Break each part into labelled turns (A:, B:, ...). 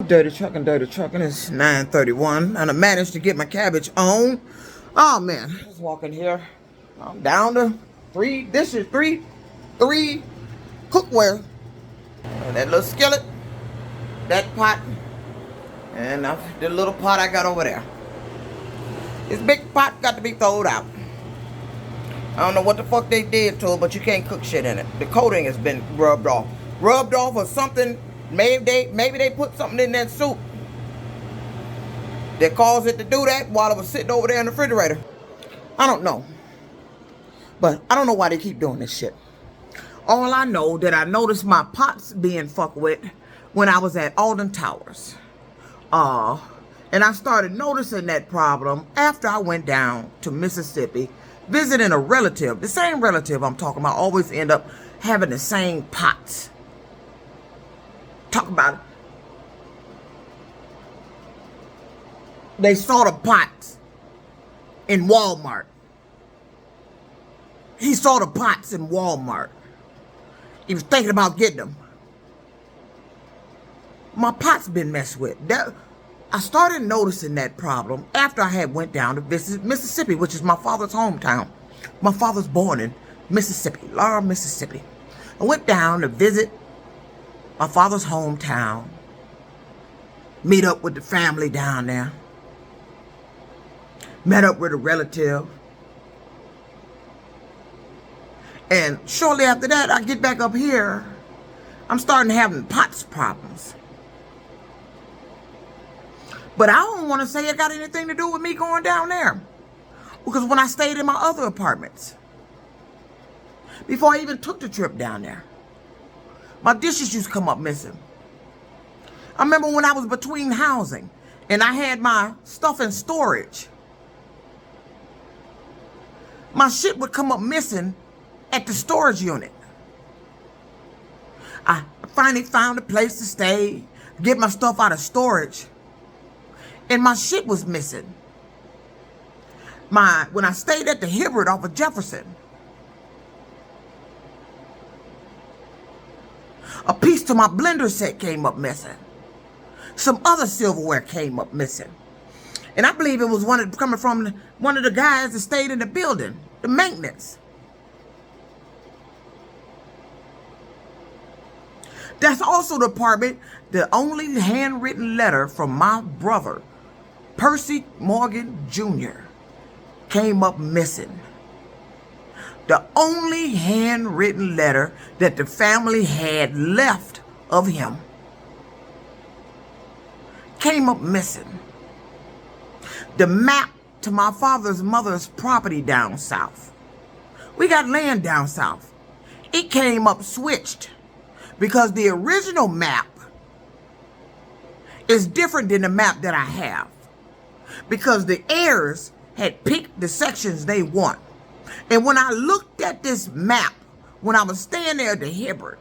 A: Dirty trucking. It's 9:31, and I managed to get my cabbage on. Oh man, just walking here. I'm down to three dishes, three cookware. That little skillet, that pot, and the little pot I got over there. This big pot got to be thrown out. I don't know what the fuck they did to it, but you can't cook shit in it. The coating has been rubbed off. Rubbed off or something. Maybe they put something in that soup that caused it to do that while it was sitting over there in the refrigerator. I don't know. But I don't know why they keep doing this shit. All I know that I noticed my pots being fucked with when I was at Alden Towers. And I started noticing that problem after I went down to Mississippi visiting a relative. The same relative I'm talking about always end up having the same pots. Talk about it. They saw the pots in Walmart. He saw the pots in Walmart. He was thinking about getting them. My pot's been messed with. I started noticing that problem after I had went down to visit Mississippi, which is my father's hometown. My father's born in Mississippi, Laura, Mississippi. I went down to visit my father's hometown, meet up with the family down there, met up with a relative, and shortly after that, I get back up here, I'm starting having pots problems. But I don't want to say it got anything to do with me going down there, because when I stayed in my other apartments, before I even took the trip down there, my dishes used to come up missing. I remember when I was between housing and I had my stuff in storage, my shit would come up missing at the storage unit. I finally found a place to stay, get my stuff out of storage, and my shit was missing. When I stayed at the Hibbert off of Jefferson, a piece to my blender set came up missing. Some other silverware came up missing. And I believe it was coming from one of the guys that stayed in the building, the maintenance. That's also the apartment, the only handwritten letter from my brother, Percy Morgan Jr., came up missing. The only handwritten letter that the family had left of him came up missing. The map to my father's mother's property down south. We got land down south. It came up switched because the original map is different than the map that I have, because the heirs had picked the sections they want. And when I looked at this map, when I was staying there at the Hibbert,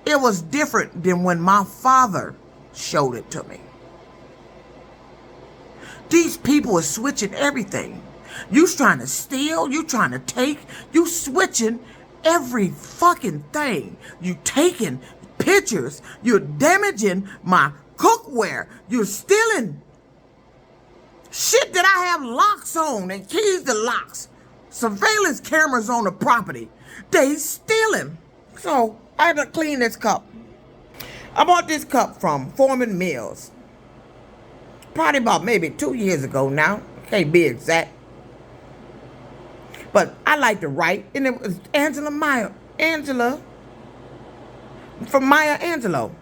A: it was different than when my father showed it to me. These people are switching everything. You trying to steal, you trying to take, you switching every fucking thing. You taking pictures, you're damaging my cookware, you're stealing shit that I have locks on and keys to locks. Surveillance cameras on the property. They stealing. So I had to clean this cup. I bought this cup from Foreman Mills. Probably about maybe 2 years ago now. Can't be exact. But I like to write. And it was Angela from Maya Angelou.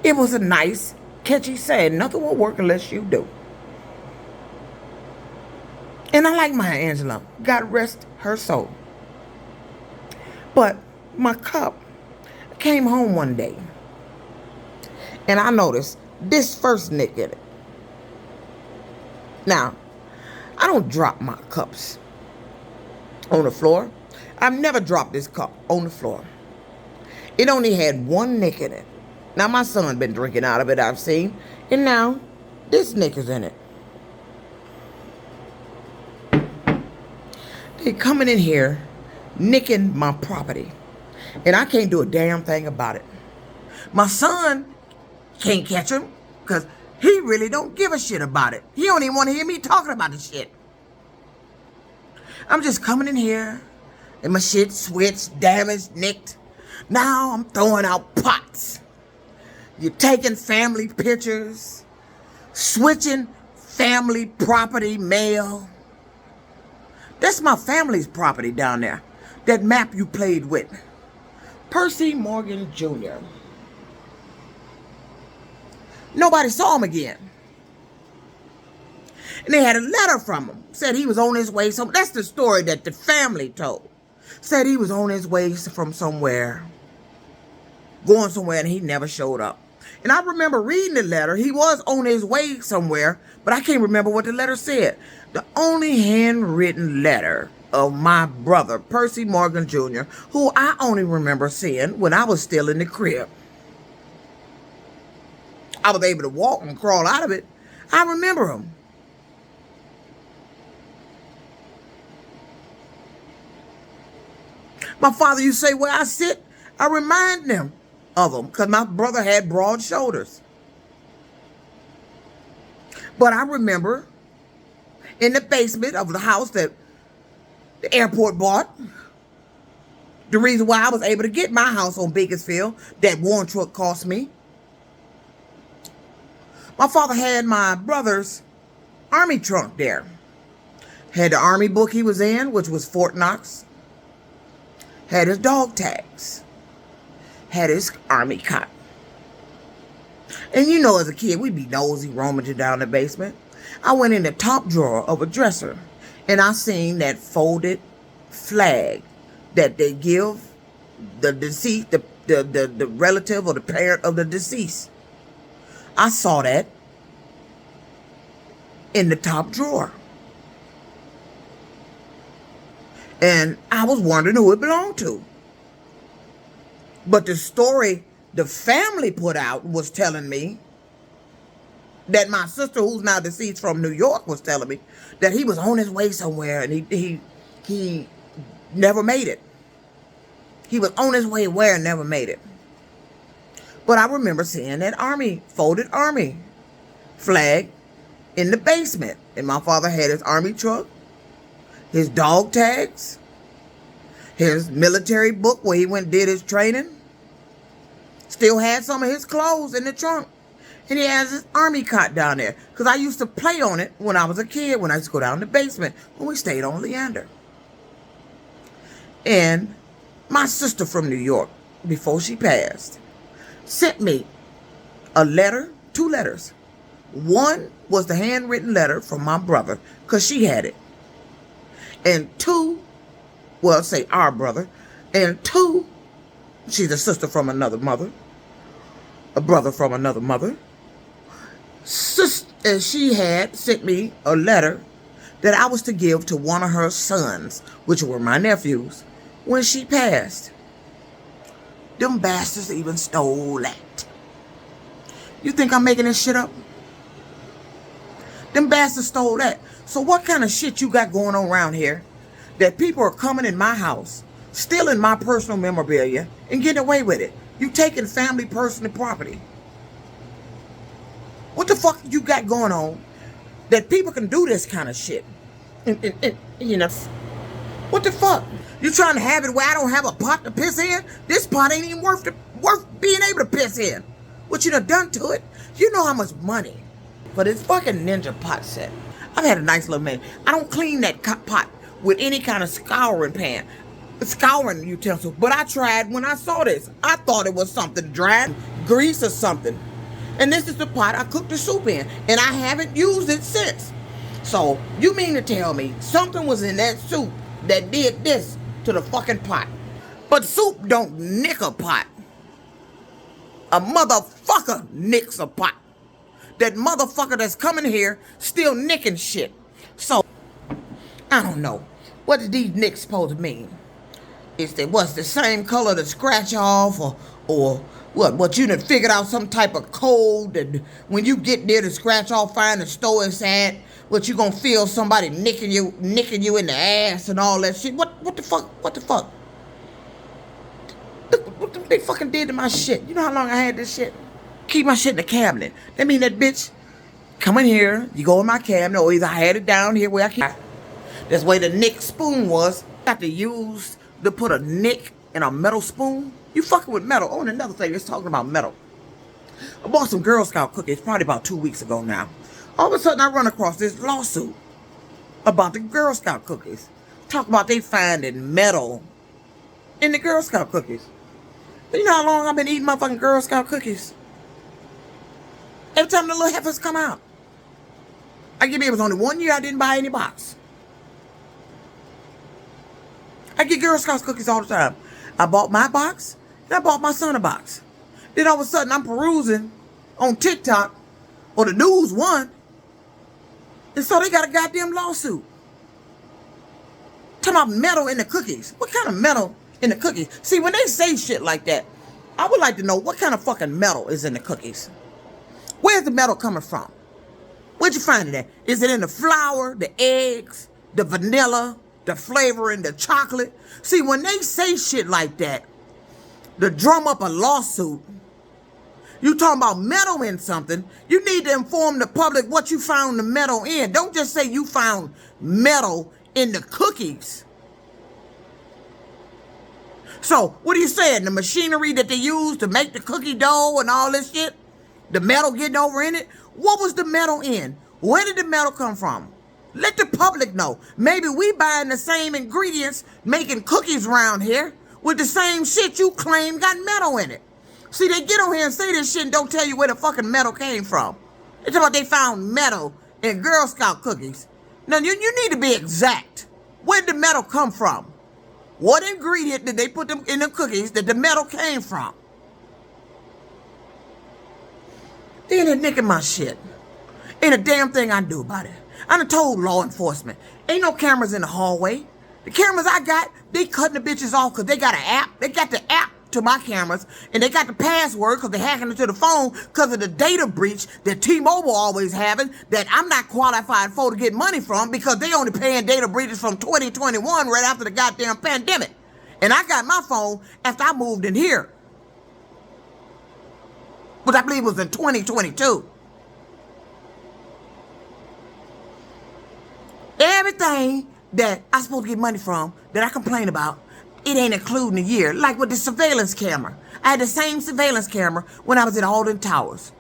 A: It was a nice, catchy saying. Nothing will work unless you do. And I like Maya Angelou. God rest her soul. But my cup, I came home one day and I noticed this first nick in it. Now, I don't drop my cups on the floor. I've never dropped this cup on the floor. It only had one nick in it. Now, my son been drinking out of it, I've seen. And now, this nick is in it. They coming in here, nicking my property. And I can't do a damn thing about it. My son can't catch him because he really don't give a shit about it. He don't even want to hear me talking about the shit. I'm just coming in here and my shit switched, damaged, nicked. Now I'm throwing out pots. You're taking family pictures, switching family property mail. That's my family's property down there. That map you played with. Percy Morgan Jr. Nobody saw him again. And they had a letter from him. Said he was on his way. So that's the story that the family told. Said he was on his way from somewhere. Going somewhere, and he never showed up. And I remember reading the letter. He was on his way somewhere, but I can't remember what the letter said. The only handwritten letter of my brother, Percy Morgan Jr., who I only remember seeing when I was still in the crib. I was able to walk and crawl out of it. I remember him. My father used to say, where I sit, I remind them of him because my brother had broad shoulders. But I remember in the basement of the house that the airport bought, the reason why I was able to get my house on Bakersfield, that one truck cost me. My father had my brother's army trunk there. Had the army book he was in, which was Fort Knox. Had his dog tags. Had his army cot. And you know, as a kid, we'd be nosy, rummaging down the basement. I went in the top drawer of a dresser, and I seen that folded flag that they give the deceased, the relative or the parent of the deceased. I saw that in the top drawer. And I was wondering who it belonged to. But the story the family put out was telling me that my sister, who's now deceased from New York, was telling me that he was on his way somewhere and he never made it. He was on his way where and never made it. But I remember seeing that folded army flag in the basement. And my father had his army truck, his dog tags, his military book where he went and did his training. Still had some of his clothes in the trunk. And he has his army cot down there. Because I used to play on it when I was a kid, when I used to go down in the basement, when we stayed on Leander. And my sister from New York, before she passed, sent me a letter, 2 letters. One was the handwritten letter from my brother, because she had it. And 2, well, say our brother. And 2, she's a sister from another mother. A brother from another mother. And she had sent me a letter that I was to give to one of her sons, which were my nephews, when she passed. Them bastards even stole that. You think I'm making this shit up? Them bastards stole that. So what kind of shit you got going on around here that people are coming in my house, stealing my personal memorabilia, and getting away with it? You taking family personal property. What the fuck you got going on that people can do this kind of shit? And, you know, what the fuck? You trying to have it where I don't have a pot to piss in? This pot ain't even worth being able to piss in. What you done to it? You know how much money for this fucking ninja pot set. I've had a nice little man. I don't clean that pot with any kind of scouring utensil. But I tried when I saw this. I thought it was something dried grease or something. And this is the pot I cooked the soup in. And I haven't used it since. So, you mean to tell me something was in that soup that did this to the fucking pot? But soup don't nick a pot. A motherfucker nicks a pot. That motherfucker that's coming here still nicking shit. So, I don't know. What did these nicks supposed to mean? Is that what's the same color to scratch off or what you done figured out some type of code that when you get there to scratch off, find the store it's at, what you gonna feel somebody nicking you in the ass and all that shit? What the fuck? Look what they fucking did to my shit. You know how long I had this shit? Keep my shit in the cabinet. That mean that bitch come in here, you go in my cabinet, or either I had it down here where I keep. That's where the nick spoon was. Got to use to put a nick in a metal spoon. You fucking with metal. Oh, and another thing, it's talking about metal. I bought some Girl Scout cookies probably about 2 weeks ago now. All of a sudden, I run across this lawsuit about the Girl Scout cookies. Talk about they finding metal in the Girl Scout cookies. You know how long I've been eating motherfucking Girl Scout cookies? Every time the little heifers come out. I give you, it was only 1 year I didn't buy any box. I get Girl Scouts cookies all the time. I bought my box, and I bought my son a box. Then all of a sudden, I'm perusing on TikTok, or the news one, and so they got a goddamn lawsuit. Talking about metal in the cookies. What kind of metal in the cookies? See, when they say shit like that, I would like to know what kind of fucking metal is in the cookies. Where's the metal coming from? Where'd you find it at? Is it in the flour, the eggs, the vanilla, the flavoring, the chocolate? See, when they say shit like that, to drum up a lawsuit, you talking about metal in something, you need to inform the public what you found the metal in. Don't just say you found metal in the cookies. So, what are you saying? The machinery that they use to make the cookie dough and all this shit? The metal getting over in it? What was the metal in? Where did the metal come from? Let the public know. Maybe we buying the same ingredients making cookies around here with the same shit you claim got metal in it. See, they get on here and say this shit and don't tell you where the fucking metal came from. They talk about they found metal in Girl Scout cookies. Now, you need to be exact. Where did the metal come from? What ingredient did they put them in the cookies that the metal came from? Then they're nicking my shit. Ain't a damn thing I can do about it. I done told law enforcement, ain't no cameras in the hallway. The cameras I got, they cutting the bitches off because they got an app. They got the app to my cameras, and they got the password because they're hacking into the phone because of the data breach that T-Mobile always having that I'm not qualified for to get money from because they only paying data breaches from 2021 right after the goddamn pandemic. And I got my phone after I moved in here, which I believe was in 2022. Everything that I supposed to get money from, that I complain about, it ain't including a year. Like with the surveillance camera. I had the same surveillance camera when I was at Alden Towers.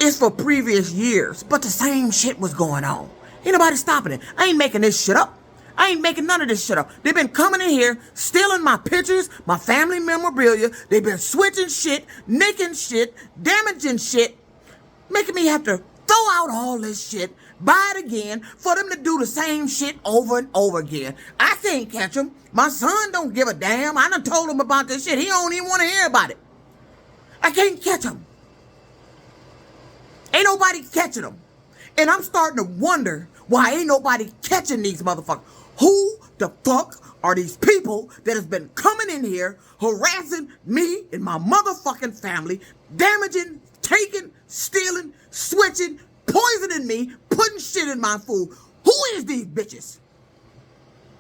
A: It's for previous years, but the same shit was going on. Ain't nobody stopping it. I ain't making this shit up. I ain't making none of this shit up. They've been coming in here, stealing my pictures, my family memorabilia. They've been switching shit, nicking shit, damaging shit, making me have to throw out all this shit, buy it again, for them to do the same shit over and over again. I can't catch them. My son don't give a damn. I done told him about this shit. He don't even want to hear about it. I can't catch him. Ain't nobody catching them. And I'm starting to wonder why ain't nobody catching these motherfuckers. Who the fuck are these people that has been coming in here, harassing me and my motherfucking family, damaging, taking, stealing, switching, poisoning me, putting shit in my food? Who is these bitches?